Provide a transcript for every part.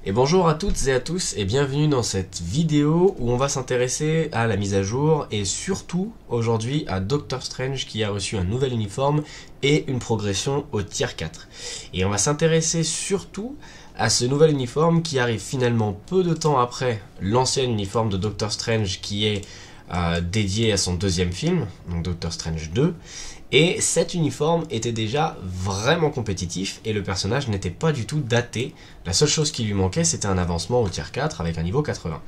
Et bonjour à toutes et à tous et bienvenue dans cette vidéo où on va s'intéresser à la mise à jour et surtout aujourd'hui à Doctor Strange qui a reçu un nouvel uniforme et une progression au tier 4. Et on va s'intéresser surtout à ce nouvel uniforme qui arrive finalement peu de temps après l'ancien uniforme de Doctor Strange qui est dédié à son deuxième film, donc Doctor Strange 2. Et cet uniforme était déjà vraiment compétitif et le personnage n'était pas du tout daté. La seule chose qui lui manquait, c'était un avancement au tier 4 avec un niveau 80.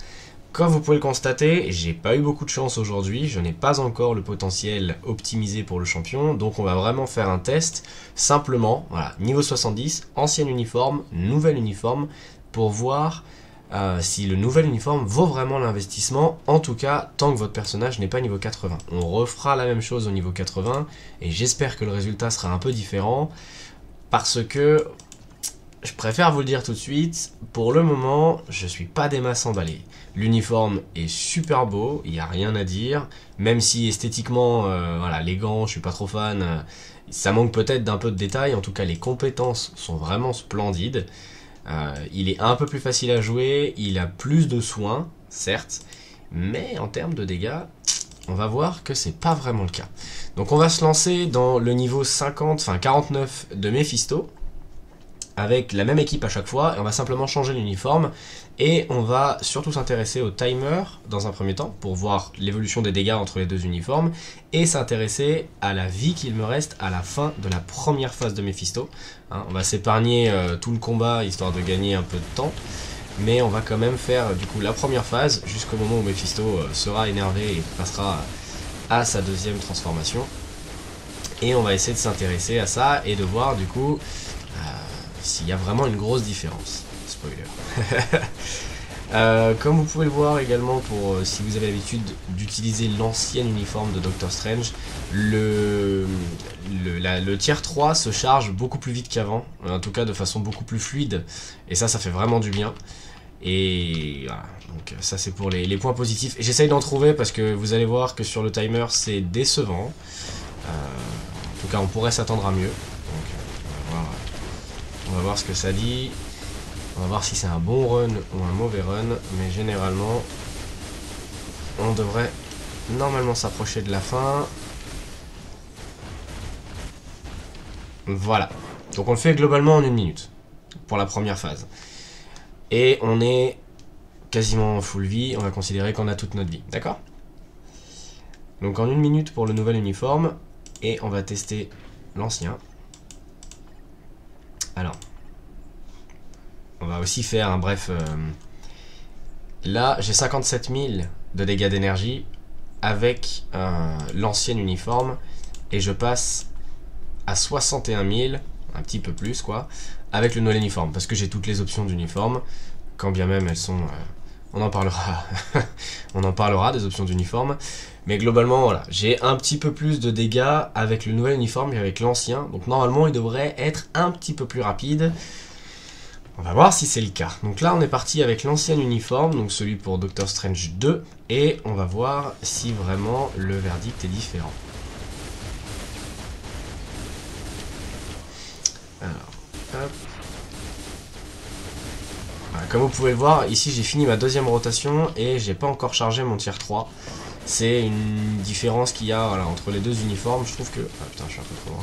Comme vous pouvez le constater, j'ai pas eu beaucoup de chance aujourd'hui, je n'ai pas encore le potentiel optimisé pour le champion, donc on va vraiment faire un test simplement, voilà, niveau 70, ancien uniforme, nouvel uniforme, pour voir si le nouvel uniforme vaut vraiment l'investissement, en tout cas tant que votre personnage n'est pas niveau 80. On refera la même chose au niveau 80 et j'espère que le résultat sera un peu différent parce que je préfère vous le dire tout de suite, pour le moment je suis pas des masses emballées. L'uniforme est super beau, il n'y a rien à dire, même si esthétiquement voilà, les gants je suis pas trop fan, ça manque peut-être d'un peu de détails, en tout cas les compétences sont vraiment splendides. Il est un peu plus facile à jouer, il a plus de soins, certes, mais en termes de dégâts, on va voir que c'est pas vraiment le cas. Donc on va se lancer dans le niveau 50, enfin 49 de Mephisto, avec la même équipe à chaque fois, et on va simplement changer l'uniforme, et on va surtout s'intéresser au timer dans un premier temps, pour voir l'évolution des dégâts entre les deux uniformes, et s'intéresser à la vie qu'il me reste à la fin de la première phase de Mephisto. Hein, on va s'épargner tout le combat, histoire de gagner un peu de temps, mais on va quand même faire du coup la première phase, jusqu'au moment où Mephisto sera énervé et passera à sa deuxième transformation. Et on va essayer de s'intéresser à ça, et de voir du coup s'il y a vraiment une grosse différence. Spoiler. Comme vous pouvez le voir également, pour si vous avez l'habitude d'utiliser l'ancien uniforme de Doctor Strange, le tier 3 se charge beaucoup plus vite qu'avant, en tout cas de façon beaucoup plus fluide, et ça fait vraiment du bien. Et voilà, donc ça c'est pour les points positifs. Et j'essaye d'en trouver parce que vous allez voir que sur le timer c'est décevant. En tout cas on pourrait s'attendre à mieux. Donc on va voir ce que ça dit. On va voir si c'est un bon run ou un mauvais run. Mais généralement, on devrait normalement s'approcher de la fin. Voilà. Donc on le fait globalement en 1 minute. Pour la première phase. Et on est quasiment en full vie. On va considérer qu'on a toute notre vie. D'accord ? Donc en 1 minute pour le nouvel uniforme. Et on va tester l'ancien. Alors, on va aussi faire un bref... là, j'ai 57 000 de dégâts d'énergie avec l'ancien uniforme. Et je passe à 61 000, un petit peu plus quoi, avec le nouvel uniforme. Parce que j'ai toutes les options d'uniforme, quand bien même elles sont... on en parlera. On en parlera des options d'uniforme. Mais globalement, voilà, j'ai un petit peu plus de dégâts avec le nouvel uniforme qu'avec l'ancien. Donc normalement, il devrait être un petit peu plus rapide. On va voir si c'est le cas. Donc là, on est parti avec l'ancien uniforme, donc celui pour Doctor Strange 2. Et on va voir si vraiment le verdict est différent. Alors, hop. Voilà, comme vous pouvez le voir, ici j'ai fini ma deuxième rotation et j'ai pas encore chargé mon tier 3. C'est une différence qu'il y a voilà, entre les deux uniformes. Je trouve que... ah putain, je suis un peu trop loin.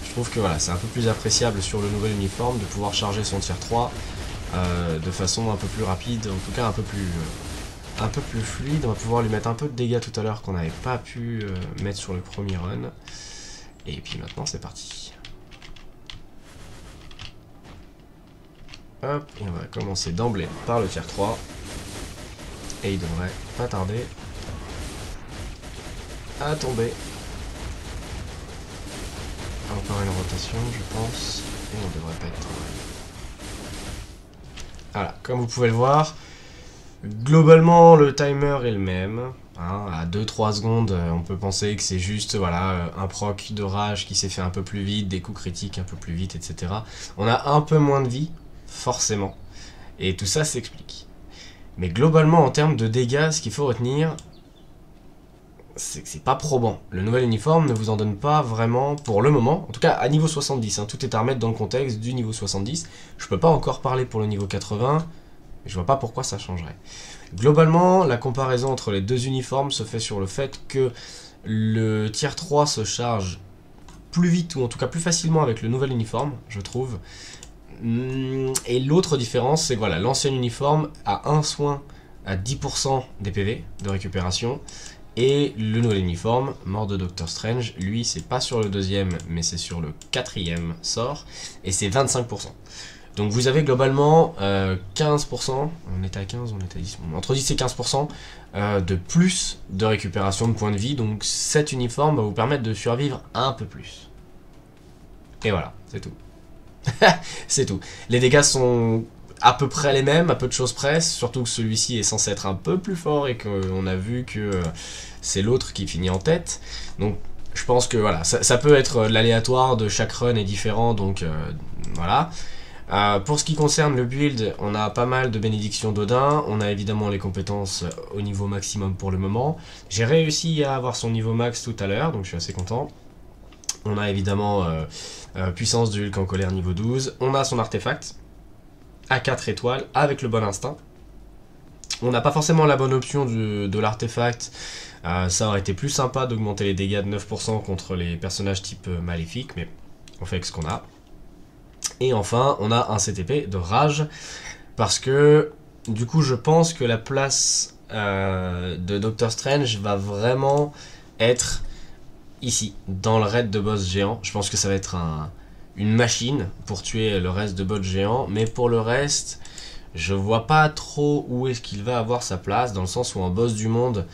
Je trouve que voilà, c'est un peu plus appréciable sur le nouvel uniforme de pouvoir charger son tier 3 de façon un peu plus rapide, en tout cas un peu plus fluide. On va pouvoir lui mettre un peu de dégâts tout à l'heure qu'on n'avait pas pu mettre sur le premier run. Et puis maintenant c'est parti. Hop, et on va commencer d'emblée par le tier 3. Et il devrait pas tarder à tomber. Encore une rotation, je pense. Et on devrait pas être trop mal. Voilà, comme vous pouvez le voir, globalement le timer est le même. Hein, à 2-3 secondes, on peut penser que c'est juste voilà, un proc de rage qui s'est fait un peu plus vite, des coups critiques un peu plus vite, etc. On a un peu moins de vie, forcément. Et tout ça s'explique. Mais globalement, en termes de dégâts, ce qu'il faut retenir, c'est que c'est pas probant. Le nouvel uniforme ne vous en donne pas vraiment pour le moment, en tout cas à niveau 70, hein, tout est à remettre dans le contexte du niveau 70. Je peux pas encore parler pour le niveau 80, Je vois pas pourquoi ça changerait. Globalement, la comparaison entre les deux uniformes se fait sur le fait que le tier 3 se charge plus vite, ou en tout cas plus facilement avec le nouvel uniforme, je trouve. Et l'autre différence, c'est que voilà, l'ancien uniforme a un soin à 10% des PV de récupération, et le nouvel uniforme, mort de Doctor Strange, lui c'est pas sur le deuxième, mais c'est sur le quatrième sort, et c'est 25%. Donc vous avez globalement 15%, on était à 15, on était à 10, entre 10 et 15% de plus de récupération de points de vie, donc cet uniforme va vous permettre de survivre un peu plus. Et voilà, c'est tout. C'est tout. Les dégâts sont à peu près les mêmes, à peu de choses près, surtout que celui-ci est censé être un peu plus fort et qu'on a vu que c'est l'autre qui finit en tête. Donc je pense que voilà, ça peut être l'aléatoire de chaque run est différent, donc voilà. Pour ce qui concerne le build, on a pas mal de bénédictions d'Odin, on a évidemment les compétences au niveau maximum pour le moment. J'ai réussi à avoir son niveau max tout à l'heure, donc je suis assez content. On a évidemment puissance du Hulk en colère niveau 12. On a son artefact à 4 étoiles avec le bon instinct. On n'a pas forcément la bonne option de l'artefact. Ça aurait été plus sympa d'augmenter les dégâts de 9% contre les personnages type maléfique, mais on fait avec ce qu'on a. Et enfin, on a un CTP de rage, parce que du coup je pense que la place de Doctor Strange va vraiment être ici, dans le raid de boss géant. Je pense que ça va être une machine pour tuer le reste de boss géants, mais pour le reste, je vois pas trop où est-ce qu'il va avoir sa place, dans le sens où en boss du monde,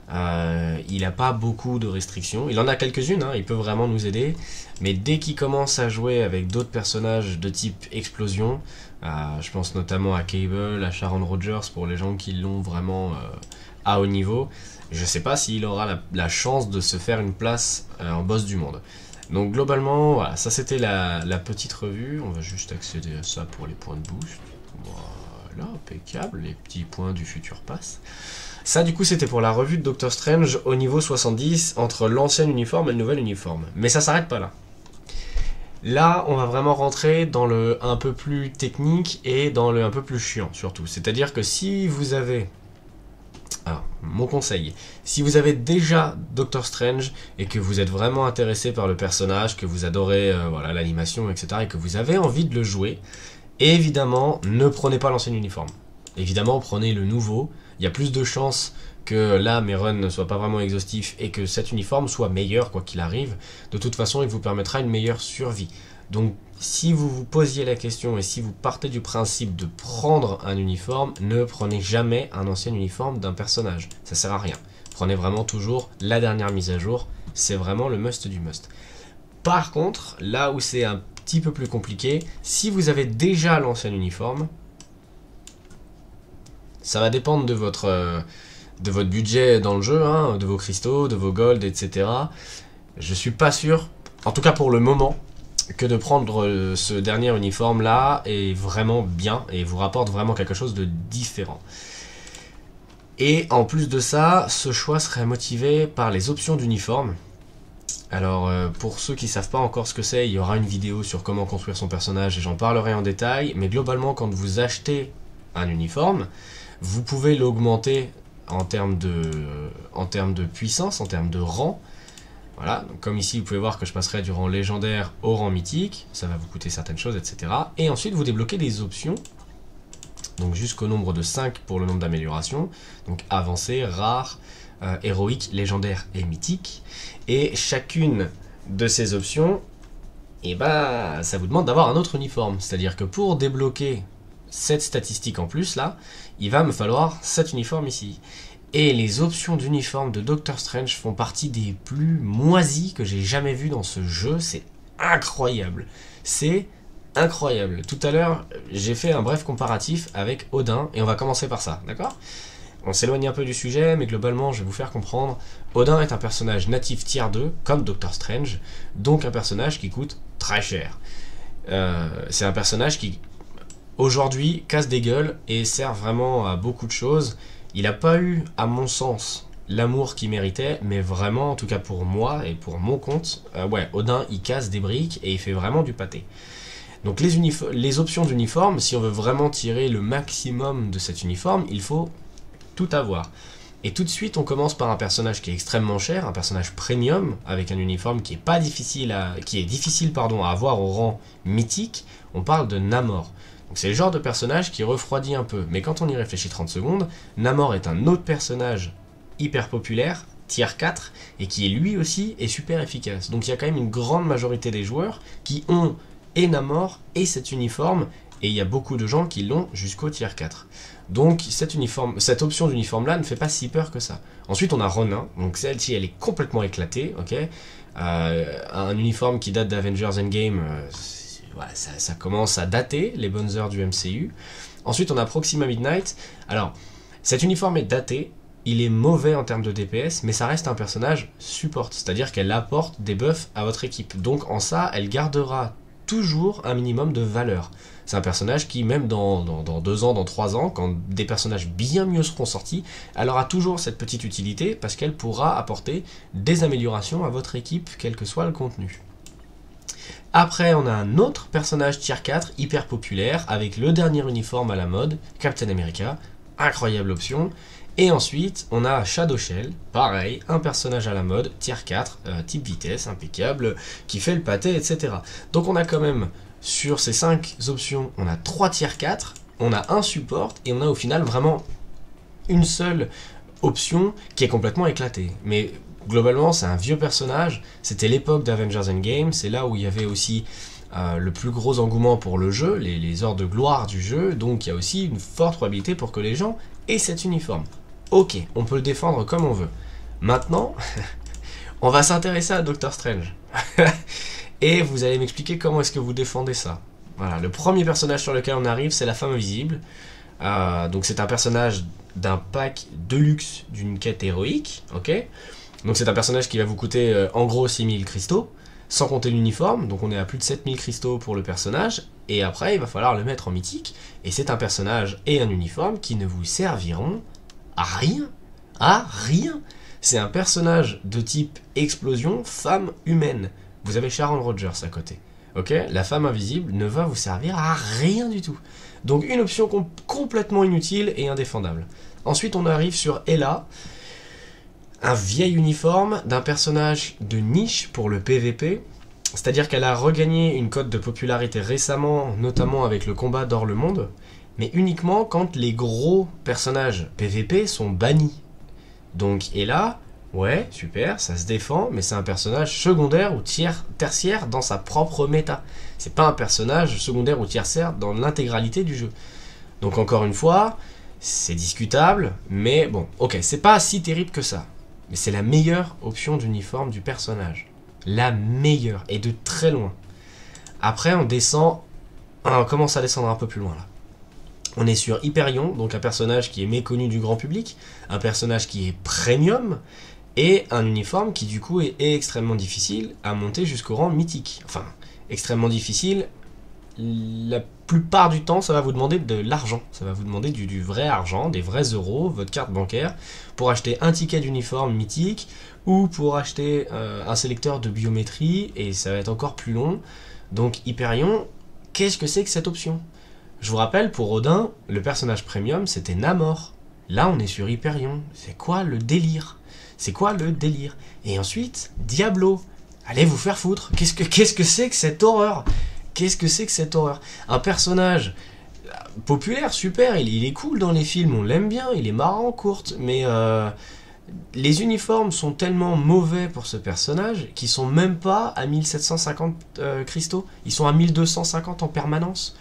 il n'a pas beaucoup de restrictions. Il en a quelques-unes, hein, il peut vraiment nous aider, mais dès qu'il commence à jouer avec d'autres personnages de type explosion, je pense notamment à Cable, à Sharon Rogers, pour les gens qui l'ont vraiment à haut niveau, je sais pas s'il aura la chance de se faire une place en boss du monde. Donc globalement, voilà, ça c'était la petite revue. On va juste accéder à ça pour les points de boost. Voilà, impeccable, les petits points du futur pass. Ça du coup c'était pour la revue de Doctor Strange au niveau 70, entre l'ancien uniforme et le nouvel uniforme. Mais ça s'arrête pas là. Là, on va vraiment rentrer dans le un peu plus technique et dans le un peu plus chiant surtout. C'est-à-dire que si vous avez... Alors, mon conseil, si vous avez déjà Doctor Strange et que vous êtes vraiment intéressé par le personnage, que vous adorez voilà, l'animation, etc., et que vous avez envie de le jouer, évidemment, ne prenez pas l'ancien uniforme. Évidemment, prenez le nouveau. Il y a plus de chances que là, mes runs ne soient pas vraiment exhaustifs et que cet uniforme soit meilleur, quoi qu'il arrive. De toute façon, il vous permettra une meilleure survie. Donc, si vous vous posiez la question et si vous partez du principe de prendre un uniforme, ne prenez jamais un ancien uniforme d'un personnage. Ça sert à rien. Prenez vraiment toujours la dernière mise à jour. C'est vraiment le must du must. Par contre, là où c'est un petit peu plus compliqué, si vous avez déjà l'ancien uniforme, ça va dépendre de votre budget dans le jeu, hein, de vos cristaux, de vos golds, etc. Je suis pas sûr, en tout cas pour le moment, que de prendre ce dernier uniforme là est vraiment bien et vous rapporte vraiment quelque chose de différent. Et en plus de ça, ce choix serait motivé par les options d'uniforme. Alors pour ceux qui ne savent pas encore ce que c'est, il y aura une vidéo sur comment construire son personnage et j'en parlerai en détail, mais globalement quand vous achetez un uniforme, vous pouvez l'augmenter en termes de puissance, en termes de rang. Voilà, donc comme ici vous pouvez voir que je passerai du rang légendaire au rang mythique, ça va vous coûter certaines choses, etc. Et ensuite vous débloquez des options, donc jusqu'au nombre de 5 pour le nombre d'améliorations, donc avancé, rare, héroïque, légendaire et mythique. Et chacune de ces options, et bah, ça vous demande d'avoir un autre uniforme, c'est-à-dire que pour débloquer cette statistique en plus là, il va me falloir cet uniforme ici. Et les options d'uniforme de Doctor Strange font partie des plus moisies que j'ai jamais vues dans ce jeu. C'est incroyable. C'est incroyable. Tout à l'heure, j'ai fait un bref comparatif avec Odin, et on va commencer par ça, d'accord ? On s'éloigne un peu du sujet, mais globalement, je vais vous faire comprendre. Odin est un personnage natif tier 2, comme Doctor Strange, donc un personnage qui coûte très cher. C'est un personnage qui, aujourd'hui, casse des gueules et sert vraiment à beaucoup de choses. Il n'a pas eu, à mon sens, l'amour qu'il méritait, mais vraiment, en tout cas pour moi et pour mon compte, ouais, Odin, il casse des briques et il fait vraiment du pâté. Donc les options d'uniforme, si on veut vraiment tirer le maximum de cet uniforme, il faut tout avoir. Et tout de suite, on commence par un personnage qui est extrêmement cher, un personnage premium, avec un uniforme qui est difficile à avoir au rang mythique. On parle de Namor. Donc c'est le genre de personnage qui refroidit un peu. Mais quand on y réfléchit 30 secondes, Namor est un autre personnage hyper populaire, tier 4, et qui lui aussi est super efficace. Donc il y a quand même une grande majorité des joueurs qui ont et Namor et cet uniforme, et il y a beaucoup de gens qui l'ont jusqu'au tier 4. Donc cette option d'uniforme là ne fait pas si peur que ça. Ensuite on a Ronin, donc celle-ci elle est complètement éclatée, ok. Un uniforme qui date d'Avengers Endgame, voilà, ça commence à dater les bonnes heures du MCU. Ensuite on a Proxima Midnight. Alors cet uniforme est daté, il est mauvais en termes de DPS, mais ça reste un personnage support, c'est-à-dire qu'elle apporte des buffs à votre équipe. Donc en ça elle gardera toujours un minimum de valeur. C'est un personnage qui, même dans 2 ans, dans 3 ans, quand des personnages bien mieux seront sortis, elle aura toujours cette petite utilité parce qu'elle pourra apporter des améliorations à votre équipe, quel que soit le contenu. Après, on a un autre personnage tier 4, hyper populaire, avec le dernier uniforme à la mode, Captain America, incroyable option. Et ensuite, on a Shadow Shell, pareil, un personnage à la mode, tier 4, type vitesse, impeccable, qui fait le pâté, etc. Donc on a quand même, sur ces 5 options, on a 3 tier 4, on a un support, et on a au final vraiment une seule option qui est complètement éclatée. Mais globalement, c'est un vieux personnage, c'était l'époque d'Avengers Endgame, c'est là où il y avait aussi le plus gros engouement pour le jeu, les heures de gloire du jeu, donc il y a aussi une forte probabilité pour que les gens aient cet uniforme. Ok, on peut le défendre comme on veut. Maintenant, on va s'intéresser à Doctor Strange. Et vous allez m'expliquer comment est-ce que vous défendez ça. Voilà, le premier personnage sur lequel on arrive, c'est la femme invisible. Donc c'est un personnage d'un pack de luxe d'une quête héroïque, ok. Donc c'est un personnage qui va vous coûter en gros 6000 cristaux, sans compter l'uniforme, donc on est à plus de 7000 cristaux pour le personnage, et après il va falloir le mettre en mythique, et c'est un personnage et un uniforme qui ne vous serviront à rien. À rien. C'est un personnage de type explosion, femme humaine. Vous avez Sharon Rogers à côté. Ok, la femme invisible ne va vous servir à rien du tout. Donc une option complètement inutile et indéfendable. Ensuite on arrive sur Ella, un vieil uniforme d'un personnage de niche pour le PVP. C'est-à-dire qu'elle a regagné une cote de popularité récemment, notamment avec le combat d'Hors le Monde, mais uniquement quand les gros personnages PVP sont bannis. Donc Ella, ouais, super, ça se défend, mais c'est un personnage secondaire ou tertiaire dans sa propre méta. C'est pas un personnage secondaire ou tertiaire dans l'intégralité du jeu. Donc encore une fois, c'est discutable, mais bon, ok, c'est pas si terrible que ça. Mais c'est la meilleure option d'uniforme du personnage. La meilleure, et de très loin. Après, on commence à descendre un peu plus loin là. On est sur Hyperion, donc un personnage qui est méconnu du grand public, un personnage qui est premium, et un uniforme qui du coup est extrêmement difficile à monter jusqu'au rang mythique. Enfin, extrêmement difficile, la plupart du temps ça va vous demander de l'argent, ça va vous demander du vrai argent, des vrais euros, votre carte bancaire, pour acheter un ticket d'uniforme mythique, ou pour acheter un sélecteur de biométrie, et ça va être encore plus long. Donc Hyperion, qu'est-ce que c'est que cette option ? Je vous rappelle, pour Odin, le personnage premium, c'était Namor. Là, on est sur Hyperion. C'est quoi le délire ? C'est quoi le délire ? Et ensuite, Diablo. Allez vous faire foutre. Qu'est-ce que c'est que cette horreur ? Qu'est-ce que c'est que cette horreur ? Un personnage populaire, super, il est cool dans les films, on l'aime bien, il est marrant, courte, mais les uniformes sont tellement mauvais pour ce personnage qu'ils sont même pas à 1750 cristaux. Ils sont à 1250 en permanence.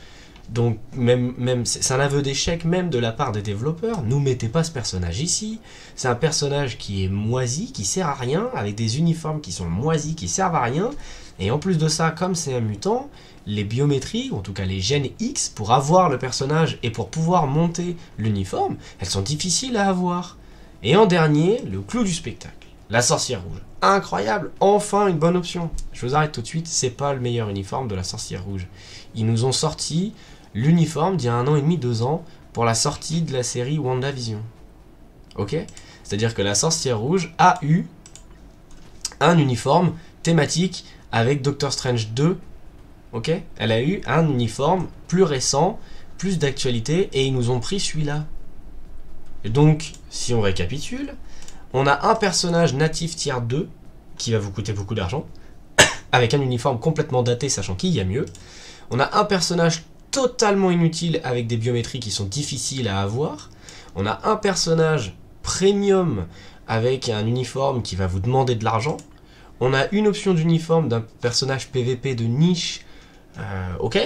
Donc même c'est un aveu d'échec même de la part des développeurs. Nous mettez pas ce personnage ici. C'est un personnage qui est moisi, qui sert à rien, avec des uniformes qui sont moisis, qui servent à rien. Et en plus de ça, comme c'est un mutant, les biométries, ou en tout cas les gènes X, pour avoir le personnage et pour pouvoir monter l'uniforme, elles sont difficiles à avoir. Et en dernier, le clou du spectacle, la sorcière rouge. Incroyable, enfin une bonne option. Je vous arrête tout de suite, c'est pas le meilleur uniforme de la sorcière rouge. Ils nous ont sorti l'uniforme d'il y a 1 an et demi, 2 ans, pour la sortie de la série WandaVision. Ok ? C'est-à-dire que la sorcière rouge a eu un uniforme thématique avec Doctor Strange 2 ok? Elle a eu un uniforme plus récent, plus d'actualité, et ils nous ont pris celui-là. Et donc, si on récapitule, on a un personnage natif tier 2, qui va vous coûter beaucoup d'argent, avec un uniforme complètement daté, sachant qu'il y a mieux. On a un personnage totalement inutile, avec des biométries qui sont difficiles à avoir. On a un personnage premium, avec un uniforme qui va vous demander de l'argent. On a une option d'uniforme d'un personnage PVP de niche. Ok,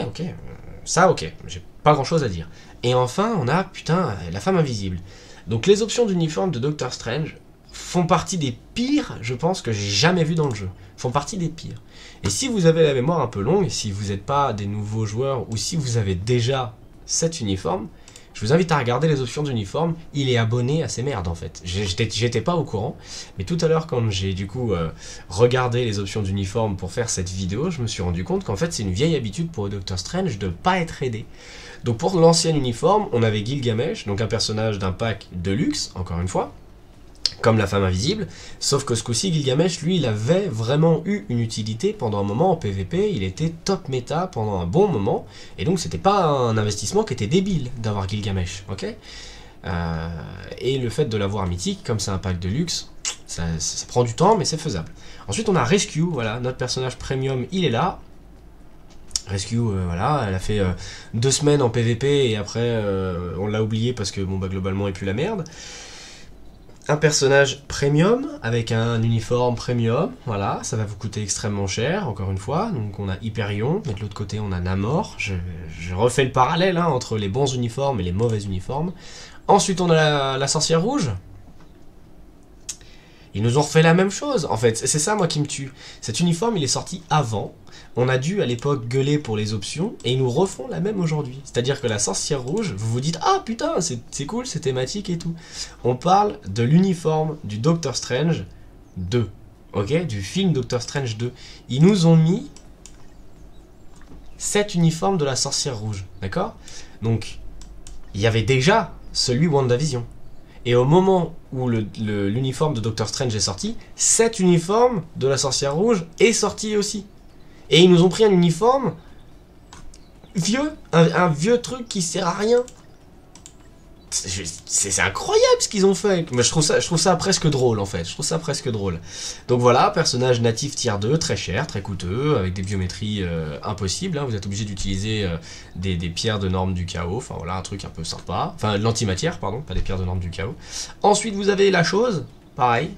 ça ok, j'ai pas grand chose à dire. Et enfin, on a, putain, la femme invisible. Donc les options d'uniforme de Doctor Strange font partie des pires, je pense, que j'ai jamais vu dans le jeu. Font partie des pires. Et si vous avez la mémoire un peu longue, si vous n'êtes pas des nouveaux joueurs, ou si vous avez déjà cet uniforme, je vous invite à regarder les options d'uniforme. Il est abonné à ces merdes en fait. J'étais pas au courant, mais tout à l'heure quand j'ai du coup regardé les options d'uniforme pour faire cette vidéo, je me suis rendu compte qu'en fait c'est une vieille habitude pour Doctor Strange de pas être aidé. Donc pour l'ancien uniforme, on avait Gilgamesh, donc un personnage d'un pack de luxe, encore une fois, comme la femme invisible, sauf que ce coup-ci, Gilgamesh, lui, il avait vraiment eu une utilité pendant un moment en PvP, il était top méta pendant un bon moment, et donc c'était pas un investissement qui était débile d'avoir Gilgamesh, ok? Et le fait de l'avoir mythique, comme c'est un pack de luxe, ça prend du temps, mais c'est faisable. Ensuite, on a Rescue, voilà, notre personnage premium, il est là. Rescue, voilà, elle a fait 2 semaines en PvP, et après, on l'a oublié parce que, bon, bah, globalement, il pue la merde. Un personnage premium avec un uniforme premium, voilà, ça va vous coûter extrêmement cher, encore une fois. Donc on a Hyperion, mais de l'autre côté on a Namor. Je refais le parallèle hein, entre les bons uniformes et les mauvais uniformes. Ensuite on a la sorcière rouge. Ils nous ont refait la même chose, en fait, c'est ça moi qui me tue. Cet uniforme il est sorti avant, on a dû à l'époque gueuler pour les options, et ils nous refont la même aujourd'hui. C'est-à-dire que la sorcière rouge, vous vous dites « Ah putain, c'est cool, c'est thématique et tout ». On parle de l'uniforme du Doctor Strange 2, ok, du film Doctor Strange 2. Ils nous ont mis cet uniforme de la sorcière rouge, d'accord? Donc, il y avait déjà celui WandaVision. Et au moment où l'uniforme de Doctor Strange est sorti, cet uniforme de la sorcière rouge est sorti aussi. Et ils nous ont pris un uniforme vieux, un vieux truc qui sert à rien. C'est incroyable ce qu'ils ont fait. Mais je trouve ça presque drôle en fait. Je trouve ça presque drôle. Donc voilà, personnage natif tier 2, très cher, très coûteux, avec des biométries impossibles. Hein. Vous êtes obligé d'utiliser des pierres de norme du chaos. Enfin voilà, un truc un peu sympa. Enfin, de l'antimatière, pardon, pas des pierres de norme du chaos. Ensuite, vous avez la chose, pareil.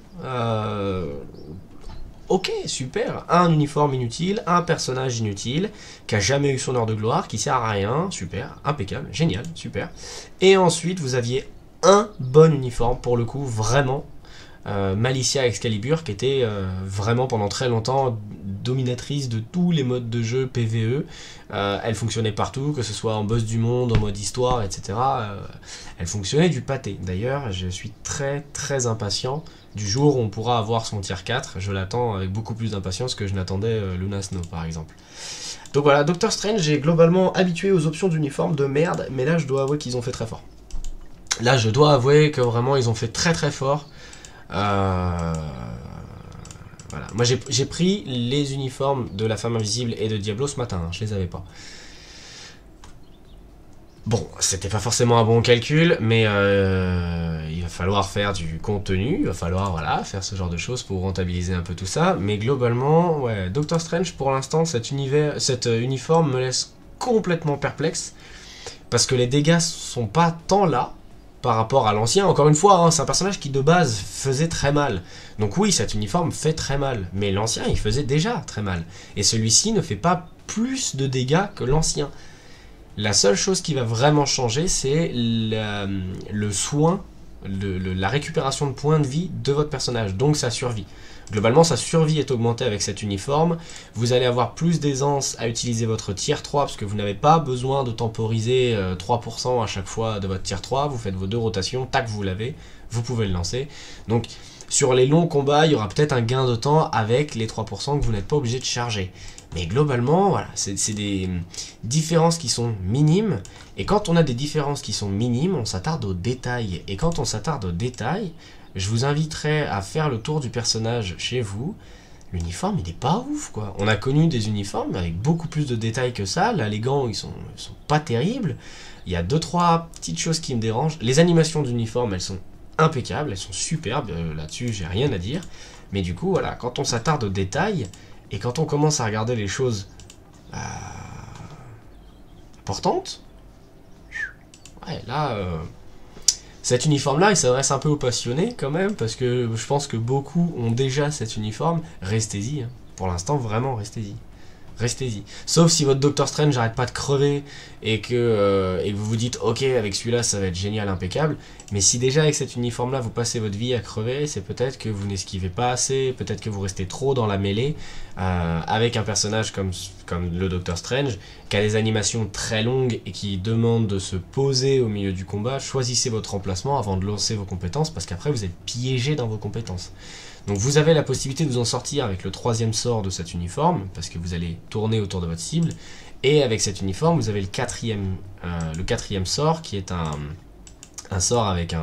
Ok, super, un uniforme inutile, un personnage inutile, qui a jamais eu son heure de gloire, qui sert à rien, super, impeccable, génial, super. Et ensuite, vous aviez un bon uniforme, pour le coup, vraiment, Malicia Excalibur, qui était vraiment pendant très longtemps dominatrice de tous les modes de jeu PvE. Elle fonctionnait partout, que ce soit en boss du monde, en mode histoire, etc. Elle fonctionnait du pâté. D'ailleurs, je suis très très impatient du jour où on pourra avoir son tier 4. Je l'attends avec beaucoup plus d'impatience que je n'attendais Luna Snow par exemple. Donc voilà, Doctor Strange, j'ai globalement habitué aux options d'uniforme de merde, mais là je dois avouer qu'ils ont fait très fort. Là je dois avouer que vraiment ils ont fait très très fort. Voilà. Moi j'ai pris les uniformes de la femme invisible et de Diablo ce matin, hein, je les avais pas. Bon, c'était pas forcément un bon calcul, mais il va falloir faire du contenu, il va falloir voilà, faire ce genre de choses pour rentabiliser un peu tout ça, mais globalement, ouais, Doctor Strange pour l'instant, cet uniforme me laisse complètement perplexe, parce que les dégâts sont pas tant là, par rapport à l'ancien. Encore une fois, hein, c'est un personnage qui de base faisait très mal, donc oui, cet uniforme fait très mal, mais l'ancien il faisait déjà très mal, et celui-ci ne fait pas plus de dégâts que l'ancien. La seule chose qui va vraiment changer, c'est le soin, la récupération de points de vie de votre personnage, donc sa survie. Globalement, sa survie est augmentée avec cet uniforme. Vous allez avoir plus d'aisance à utiliser votre tier 3, parce que vous n'avez pas besoin de temporiser 3% à chaque fois de votre tier 3. Vous faites vos 2 rotations, tac, vous l'avez, vous pouvez le lancer. Donc, sur les longs combats, il y aura peut-être un gain de temps avec les 3% que vous n'êtes pas obligé de charger. Mais globalement, voilà, c'est des différences qui sont minimes. Et quand on a des différences qui sont minimes, on s'attarde aux détails. Et quand on s'attarde aux détails, je vous inviterai à faire le tour du personnage chez vous, l'uniforme il est pas ouf quoi. On a connu des uniformes avec beaucoup plus de détails que ça, là les gants ils sont pas terribles, il y a 2-3 petites choses qui me dérangent, les animations d'uniforme elles sont impeccables, elles sont superbes, là-dessus j'ai rien à dire, mais du coup voilà, quand on s'attarde aux détails, et quand on commence à regarder les choses importantes, ouais là... Cet uniforme-là, il s'adresse un peu aux passionnés quand même, parce que je pense que beaucoup ont déjà cet uniforme. Restez-y, hein. Pour l'instant, vraiment, restez-y. Restez-y. Sauf si votre Doctor Strange n'arrête pas de crever et que vous vous dites, ok, avec celui-là, ça va être génial, impeccable. Mais si déjà avec cet uniforme-là, vous passez votre vie à crever, c'est peut-être que vous n'esquivez pas assez, peut-être que vous restez trop dans la mêlée, avec un personnage comme le Doctor Strange, qui a des animations très longues et qui demande de se poser au milieu du combat. Choisissez votre emplacement avant de lancer vos compétences, parce qu'après, vous êtes piégé dans vos compétences. Donc vous avez la possibilité de vous en sortir avec le 3e sort de cet uniforme, parce que vous allez tourner autour de votre cible, et avec cet uniforme, vous avez le 4e sort, qui est un sort avec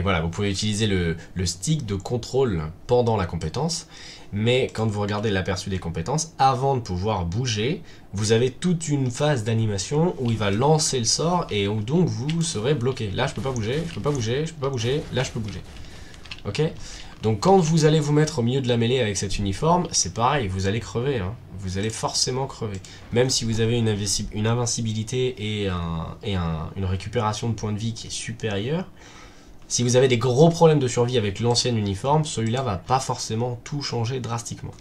voilà, vous pouvez utiliser le stick de contrôle pendant la compétence, mais quand vous regardez l'aperçu des compétences, avant de pouvoir bouger, vous avez toute une phase d'animation où il va lancer le sort, et où donc vous serez bloqué. Là je peux pas bouger, je peux pas bouger, je peux pas bouger, là je peux bouger. Ok ? Donc quand vous allez vous mettre au milieu de la mêlée avec cet uniforme, c'est pareil, vous allez crever, hein. Vous allez forcément crever. Même si vous avez une invincibilité et une récupération de points de vie qui est supérieure, si vous avez des gros problèmes de survie avec l'ancien uniforme, celui-là va pas forcément tout changer drastiquement.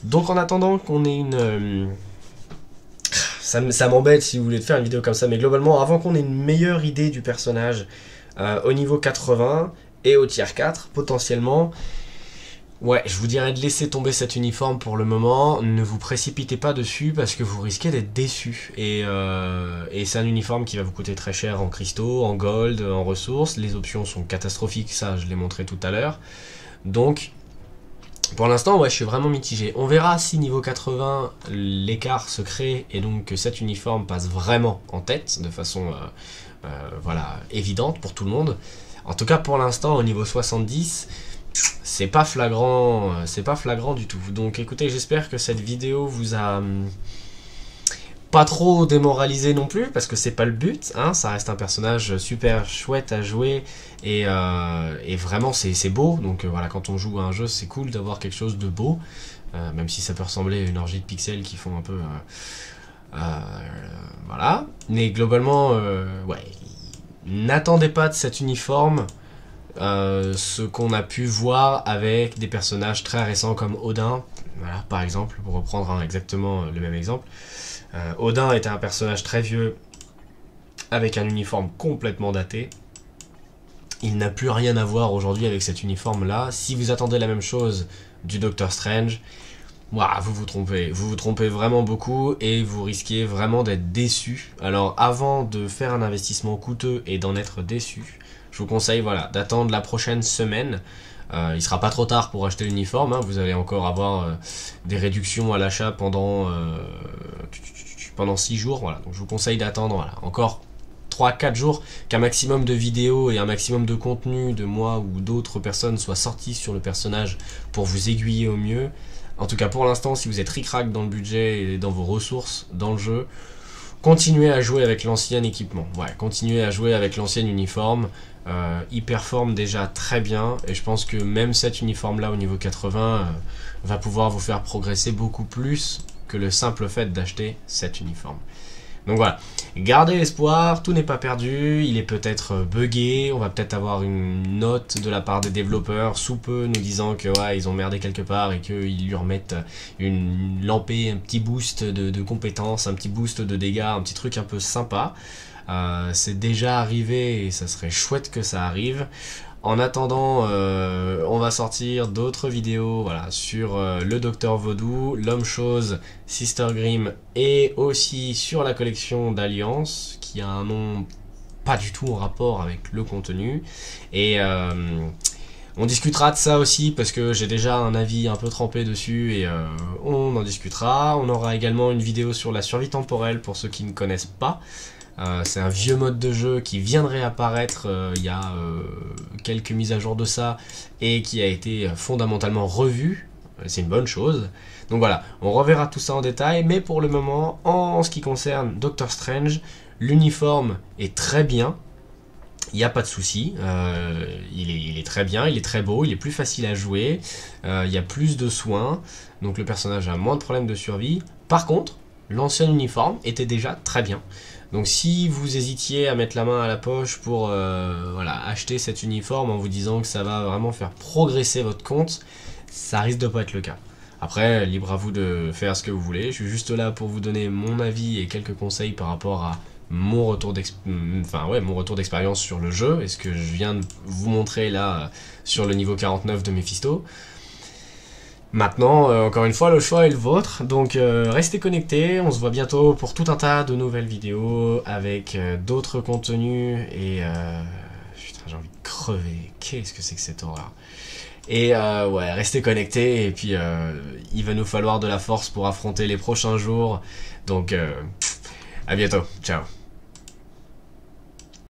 Donc en attendant qu'on ait une... Ça m'embête si vous voulez faire une vidéo comme ça, mais globalement, avant qu'on ait une meilleure idée du personnage au niveau 80... et au tier 4, potentiellement, ouais, je vous dirais de laisser tomber cet uniforme pour le moment, ne vous précipitez pas dessus parce que vous risquez d'être déçu. Et c'est un uniforme qui va vous coûter très cher en cristaux, en gold, en ressources, les options sont catastrophiques, ça je l'ai montré tout à l'heure. Donc, pour l'instant, ouais, je suis vraiment mitigé. On verra si niveau 80, l'écart se crée et donc que cet uniforme passe vraiment en tête, de façon voilà, évidente pour tout le monde. En tout cas, pour l'instant, au niveau 70, c'est pas flagrant du tout. Donc écoutez, j'espère que cette vidéo vous a pas trop démoralisé non plus, parce que c'est pas le but, hein. Ça reste un personnage super chouette à jouer, et vraiment c'est beau. Donc voilà, quand on joue à un jeu, c'est cool d'avoir quelque chose de beau, même si ça peut ressembler à une orgie de pixels qui font un peu... voilà. Mais globalement, ouais... N'attendez pas de cet uniforme ce qu'on a pu voir avec des personnages très récents comme Odin, voilà, par exemple, pour reprendre exactement le même exemple. Odin était un personnage très vieux avec un uniforme complètement daté. Il n'a plus rien à voir aujourd'hui avec cet uniforme là. Si vous attendez la même chose du Doctor Strange, wow, vous vous trompez vraiment beaucoup et vous risquez vraiment d'être déçu. Alors avant de faire un investissement coûteux et d'en être déçu, je vous conseille voilà, d'attendre la prochaine semaine. Il sera pas trop tard pour acheter l'uniforme, hein. Vous allez encore avoir des réductions à l'achat pendant 6 jours. Voilà. Donc je vous conseille d'attendre voilà, encore 3-4 jours, qu'un maximum de vidéos et un maximum de contenu de moi ou d'autres personnes soient sortis sur le personnage pour vous aiguiller au mieux. En tout cas pour l'instant, si vous êtes ric-rac dans le budget et dans vos ressources dans le jeu, continuez à jouer avec l'ancien équipement. Ouais, continuez à jouer avec l'ancien uniforme. Il performe déjà très bien et je pense que même cet uniforme là au niveau 80 va pouvoir vous faire progresser beaucoup plus que le simple fait d'acheter cet uniforme. Donc voilà, gardez espoir, tout n'est pas perdu, il est peut-être buggé, on va peut-être avoir une note de la part des développeurs sous peu nous disant que ouais, ils ont merdé quelque part et qu'ils lui remettent une lampée, un petit boost de compétences, un petit boost de dégâts, un petit truc un peu sympa. C'est déjà arrivé et ça serait chouette que ça arrive. En attendant, on va sortir d'autres vidéos voilà, sur le Docteur Vaudou, l'Homme-Chose, Sister Grimm et aussi sur la collection d'Alliance qui a un nom pas du tout en rapport avec le contenu. Et on discutera de ça aussi parce que j'ai déjà un avis un peu trempé dessus et on en discutera. On aura également une vidéo sur la survie temporelle pour ceux qui ne connaissent pas. C'est un vieux mode de jeu qui vient de réapparaître il y a quelques mises à jour de ça et qui a été fondamentalement revu c'est une bonne chose. Donc voilà, on reverra tout ça en détail, mais pour le moment, en ce qui concerne Doctor Strange, l'uniforme est très bien. Il n'y a pas de souci, il est très bien, il est très beau, il est plus facile à jouer, il y a plus de soins, donc le personnage a moins de problèmes de survie. Par contre, l'ancien uniforme était déjà très bien. Donc si vous hésitiez à mettre la main à la poche pour voilà, acheter cet uniforme en vous disant que ça va vraiment faire progresser votre compte, ça risque de pas être le cas. Après, libre à vous de faire ce que vous voulez, je suis juste là pour vous donner mon avis et quelques conseils par rapport à mon retour d'expérience sur le jeu et ce que je viens de vous montrer là sur le niveau 49 de Mephisto. Maintenant, encore une fois, le choix est le vôtre, donc restez connectés, on se voit bientôt pour tout un tas de nouvelles vidéos avec d'autres contenus et... putain, j'ai envie de crever, qu'est-ce que c'est que cette horreur. Et ouais, restez connectés et puis il va nous falloir de la force pour affronter les prochains jours, donc à bientôt, ciao.